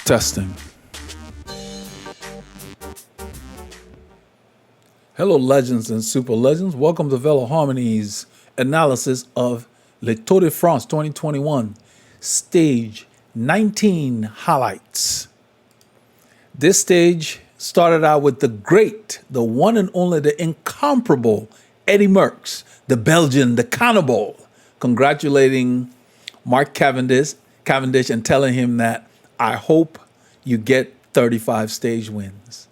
Testing. Hello, legends and super legends. Welcome to Veloharmony's analysis of Le Tour de France 2021, stage 19 highlights. This stage started out with the great, the one and only, the incomparable Eddy Merckx, the Belgian, the cannibal, congratulating Mark Cavendish and telling him that I hope you get 35 stage wins.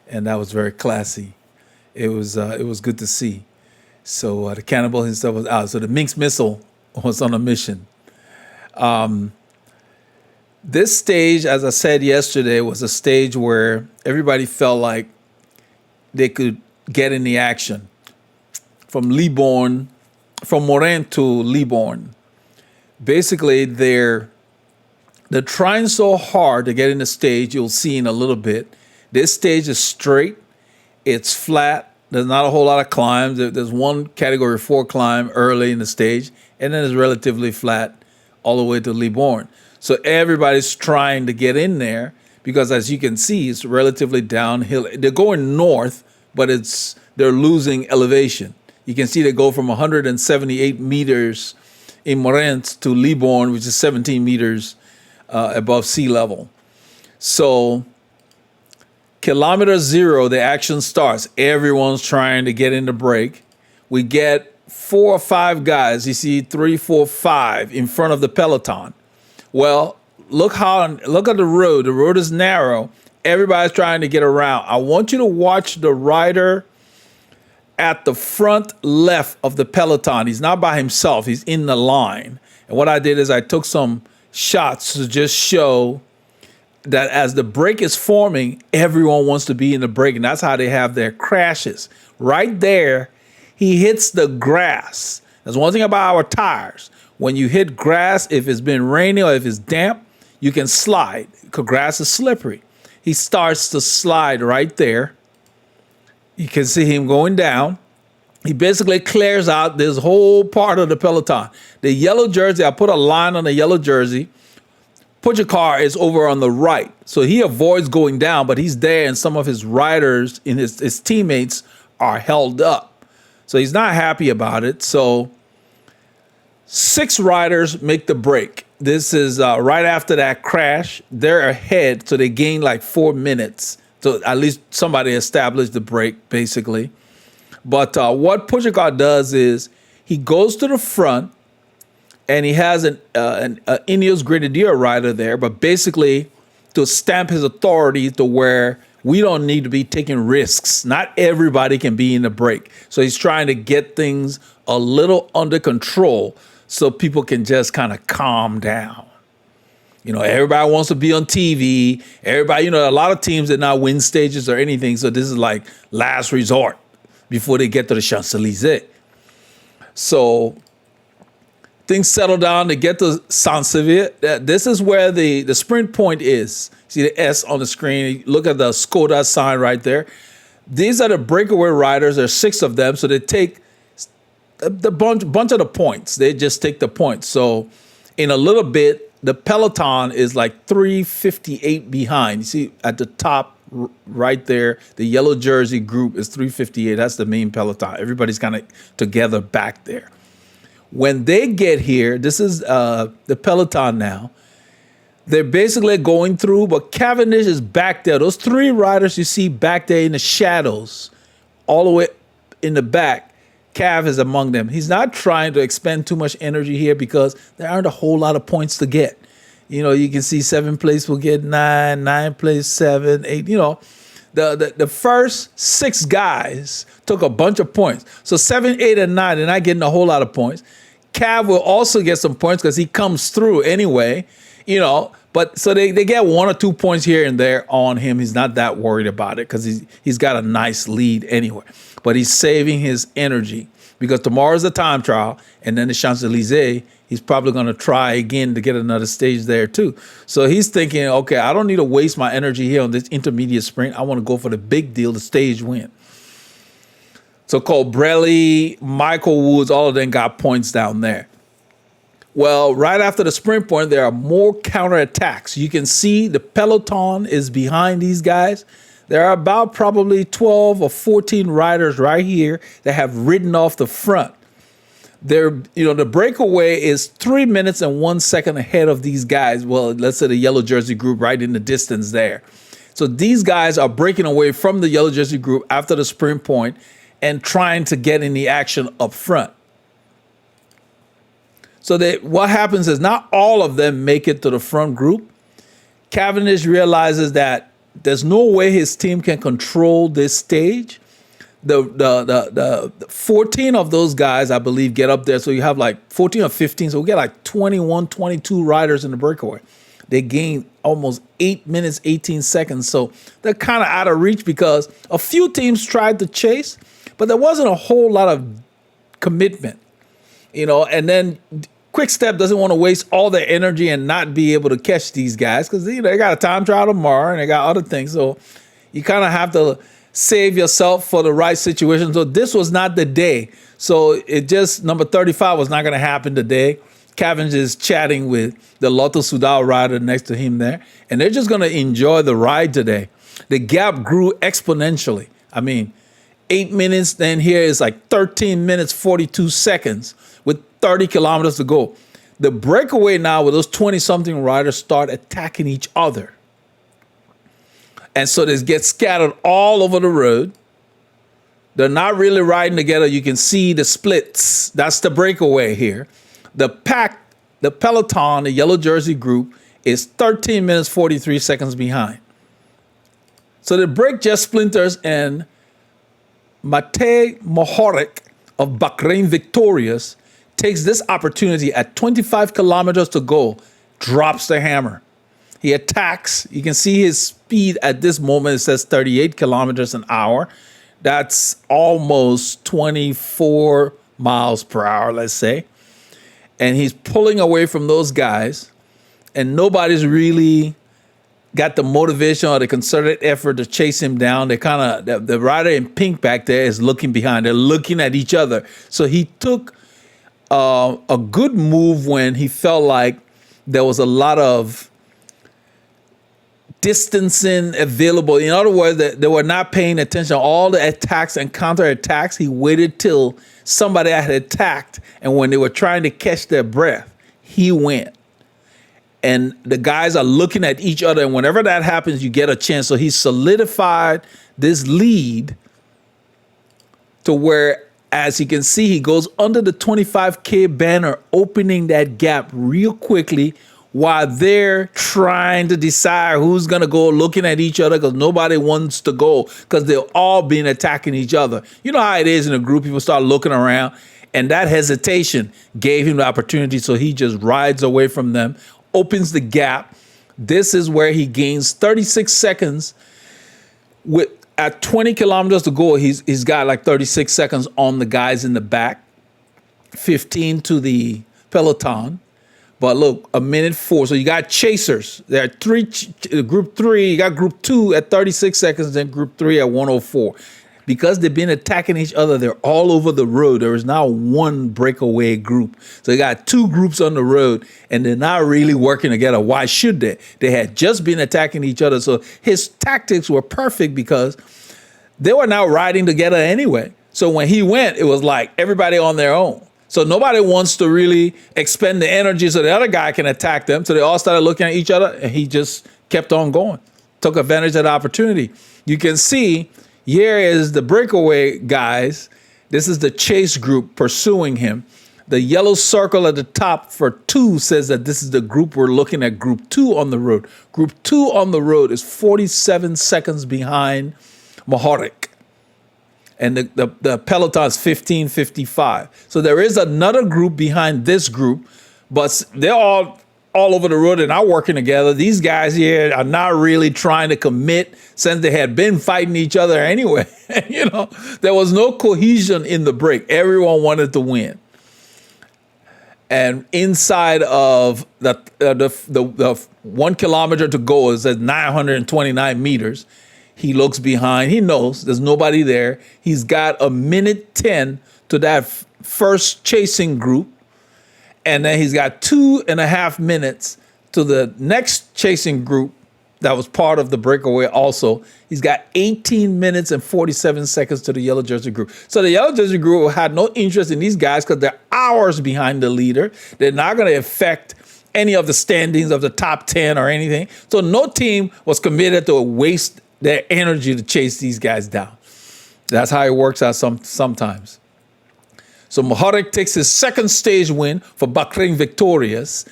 And that was very classy. It was good to see. So the cannibal himself was out. So the Mourenx missile was on a mission. This stage, as I said yesterday, was a stage where everybody felt like they could get in the action. From Mourenx to Libourne. Basically, they're trying so hard to get in the stage, you'll see in a little bit. This stage is straight, it's flat, there's not a whole lot of climbs. There's one category 4 climb early in the stage, and then it's relatively flat all the way to Libourne. So everybody's trying to get in there because, as you can see, it's relatively downhill. They're going north, but they're losing elevation. You can see they go from 178 meters in Mourenx to Libourne, which is 17 meters above sea level. So kilometer 0, the action starts. Everyone's trying to get in the break. We get 4 or 5 guys. You see 3, 4, 5 in front of the peloton. Well, look at the road. The road is narrow. Everybody's trying to get around. I want you to watch the rider at the front left of the peloton. He's not by himself. He's in the line. And what I did is I took some shots to just show that as the break is forming, everyone wants to be in the break, and that's how they have their crashes. Right there, he hits the grass. There's one thing about our tires. When you hit grass, if it's been rainy or if it's damp, you can slide because grass is slippery. He starts to slide right there. You can see him going down. He basically clears out this whole part of the peloton. The yellow jersey, I put a line on the yellow jersey. Pogacar is over on the right. So he avoids going down, but he's there, and some of his riders and his teammates are held up. So he's not happy about it. So 6 riders make the break. This is right after that crash. They're ahead, so they gain like 4 minutes. So at least somebody established the break, basically. But what Pogacar does is he goes to the front, and he has an Ineos Grenadier rider there, but basically to stamp his authority to where we don't need to be taking risks. Not everybody can be in the break. So he's trying to get things a little under control so people can just kind of calm down. You know, everybody wants to be on TV. Everybody, a lot of teams that not win stages or anything. So this is like last resort before they get to the Champs-Élysées. So things settle down. They get to Saint-Sever. This is where the sprint point is. See the S on the screen. Look at the Skoda sign right there. These are the breakaway riders. There's 6 of them. So they take the bunch of the points. They just take the points. So in a little bit, the peloton is like 358 behind. You see at the top right there, the yellow jersey group is 358. That's the main peloton. Everybody's kind of together back there. When they get here, this is the peloton now. They're basically going through, but Cavendish is back there. Those 3 riders you see back there in the shadows, all the way in the back, Cav is among them. He's not trying to expend too much energy here because there aren't a whole lot of points to get. You can see 7th place will get 9, 9th place 7, 8. The first 6 guys took a bunch of points. So 7, 8, and 9, they're not getting a whole lot of points. Cav will also get some points because he comes through anyway. But so they get 1 or 2 points here and there on him. He's not that worried about it because he's got a nice lead anyway. But he's saving his energy because tomorrow's the time trial, and then the Champs-Élysées, he's probably going to try again to get another stage there too. So he's thinking, okay, I don't need to waste my energy here on this intermediate sprint. I want to go for the big deal, the stage win. So Colbrelli, Michael Woods, all of them got points down there. Well, right after the sprint point, there are more counterattacks. You can see the peloton is behind these guys. There are about probably 12 or 14 riders right here that have ridden off the front. The breakaway is 3 minutes and 1 second ahead of these guys. Well, let's say the yellow jersey group right in the distance there. So these guys are breaking away from the yellow jersey group after the sprint point and trying to get in the action up front. So what happens is not all of them make it to the front group. Cavendish realizes that there's no way his team can control this stage. The 14 of those guys, I believe, get up there. So you have like 14 or 15. So we get like 21, 22 riders in the breakaway. They gain almost 8 minutes, 18 seconds. So they're kind of out of reach because a few teams tried to chase, but there wasn't a whole lot of commitment, and then Quick Step doesn't want to waste all their energy and not be able to catch these guys because they got a time trial tomorrow and they got other things. So you kind of have to save yourself for the right situation. So this was not the day. So number 35 was not going to happen today. Cavendish is chatting with the Lotto Soudal rider next to him there, and they're just going to enjoy the ride today. The gap grew exponentially. 8 minutes, then here is like 13 minutes, 42 seconds with 30 kilometers to go. The breakaway now with those 20-something riders start attacking each other. And so they get scattered all over the road. They're not really riding together. You can see the splits. That's the breakaway here. The peloton, the yellow jersey group, is 13 minutes, 43 seconds behind. So the break just splinters, and Mourenx of Bahrain Victorious takes this opportunity at 25 kilometers to go, drops the hammer. He attacks. You can see his speed at this moment. It says 38 kilometers an hour. That's almost 24 miles per hour, let's say. And he's pulling away from those guys, and nobody's really got the motivation or the concerted effort to chase him down. They the rider in pink back there is looking behind. They're looking at each other. So he took a good move when he felt like there was a lot of distancing available. In other words, they were not paying attention to all the attacks and counterattacks. He waited till somebody had attacked, and when they were trying to catch their breath, he went. And the guys are looking at each other, and whenever that happens, you get a chance. So he solidified this lead to where, as you can see, he goes under the 25K banner, opening that gap real quickly while they're trying to decide who's going to go, looking at each other because nobody wants to go because they've all been attacking each other. You know how it is in a group. People start looking around, and that hesitation gave him the opportunity. So he just rides away from them, opens the gap. This is where he gains 36 seconds. At 20 kilometers to go, he's got like 36 seconds on the guys in the back, 15 to the peloton. But look, a minute 4. So you got chasers. There are group 3. You got group 2 at 36 seconds, then group 3 at 104. Because they've been attacking each other, they're all over the road. There is now one breakaway group. So you got 2 groups on the road, and they're not really working together. Why should they? They had just been attacking each other. So his tactics were perfect because they were now riding together anyway. So when he went, it was like everybody on their own. So nobody wants to really expend the energy so the other guy can attack them. So they all started looking at each other, and he just kept on going, took advantage of the opportunity. You can see here is the breakaway guys. This is the chase group pursuing him. The yellow circle at the top for 2 says that this is the group we're looking at, group 2 on the road. Group 2 on the road is 47 seconds behind Mourenx. And the peloton is 15:55. So there is another group behind this group, but they're all over the road and not working together. These guys here are not really trying to commit since they had been fighting each other anyway. There was no cohesion in the break. Everyone wanted to win. And inside of the 1 kilometer to go is at 929 meters. He looks behind. He knows there's nobody there. He's got a minute 10 to that first chasing group. And then he's got 2.5 minutes to the next chasing group that was part of the breakaway also. He's got 18 minutes and 47 seconds to the yellow jersey group. So the yellow jersey group had no interest in these guys because they're hours behind the leader. They're not going to affect any of the standings of the top 10 or anything. So no team was committed to waste their energy to chase these guys down. That's how it works out sometimes. So Mourenx takes his second stage win for Bahrain Victorious.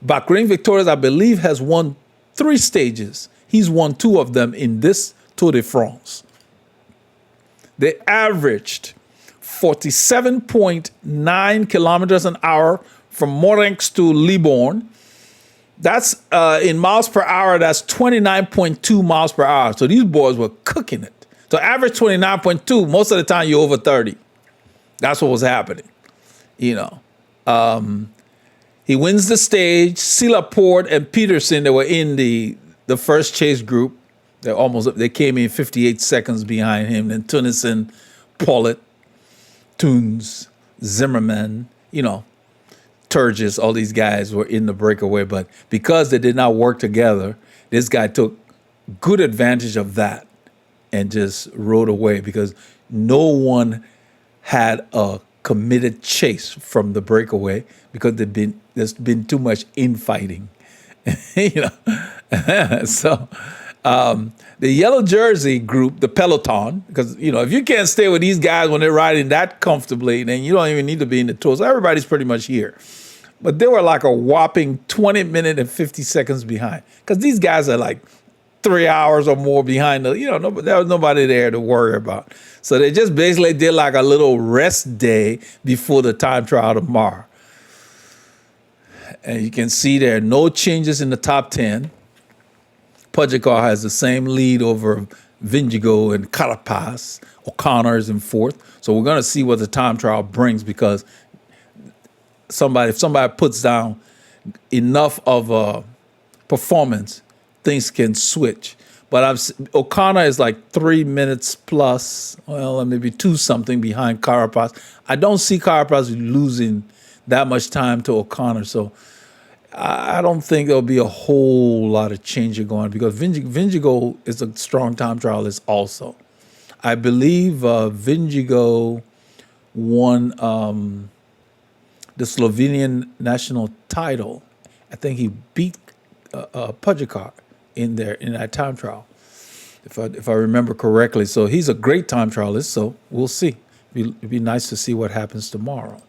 Bahrain Victorious, I believe, has won 3 stages. He's won 2 of them in this Tour de France. They averaged 47.9 kilometers an hour from Mourenx to Libourne. That's in miles per hour, that's 29.2 miles per hour. So these boys were cooking it. So average 29.2, most of the time you're over 30. That's what was happening, you know. He wins the stage. Laporte and Peterson, they were in the first chase group. They came in 58 seconds behind him. Then Tunison, Paulet, Toons, Zimmerman, you know, Turgis, all these guys were in the breakaway. But because they did not work together, this guy took good advantage of that and just rode away because no one had a committed chase from the breakaway because there's been too much infighting, you know. So the yellow jersey group, the peloton, because, you know, if you can't stay with these guys when they're riding that comfortably, then you don't even need to be in the tour. So everybody's pretty much here. But they were like a whopping 20 minutes and 50 seconds behind because these guys are like 3 hours or more behind the, you know, there was nobody there to worry about. So they just basically did like a little rest day before the time trial tomorrow. And you can see there are no changes in the top 10. Pogacar has the same lead over Vingegaard and Carapaz. O'Connor is in 4th. So we're going to see what the time trial brings because if somebody puts down enough of a performance, things can switch. But O'Connor is like 3 minutes plus, well, maybe 2 something behind Carapaz. I don't see Carapaz losing that much time to O'Connor. So I don't think there'll be a whole lot of change going because Vingegaard is a strong time trialist also. I believe Vingegaard won the Slovenian national title. I think he beat Pogacar in that time trial, if I remember correctly. So he's a great time trialist, so we'll see. It'd be nice to see what happens tomorrow.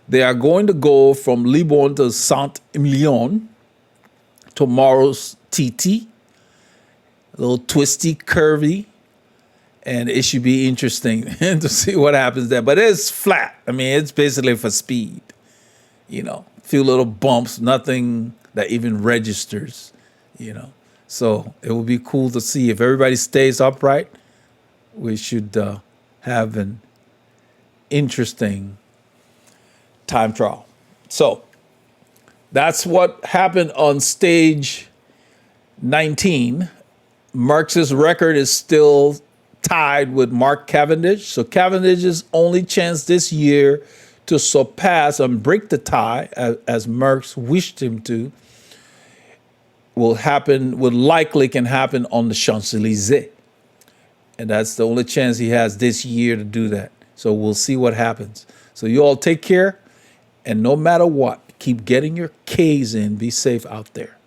They are going to go from Libourne to Saint-Emilion, tomorrow's TT, a little twisty, curvy, and it should be interesting to see what happens there. But it's flat. I mean, it's basically for speed, you know, a few little bumps, nothing that even registers, you know. So it will be cool to see if everybody stays upright. We should have an interesting time trial. So that's what happened on stage 19. Merckx's record is still tied with Mark Cavendish. So Cavendish's only chance this year to surpass and break the tie, as Merckx wished him to, would likely can happen on the Champs-Élysées. And that's the only chance he has this year to do that. So we'll see what happens. So you all take care. And no matter what, keep getting your Ks in. Be safe out there.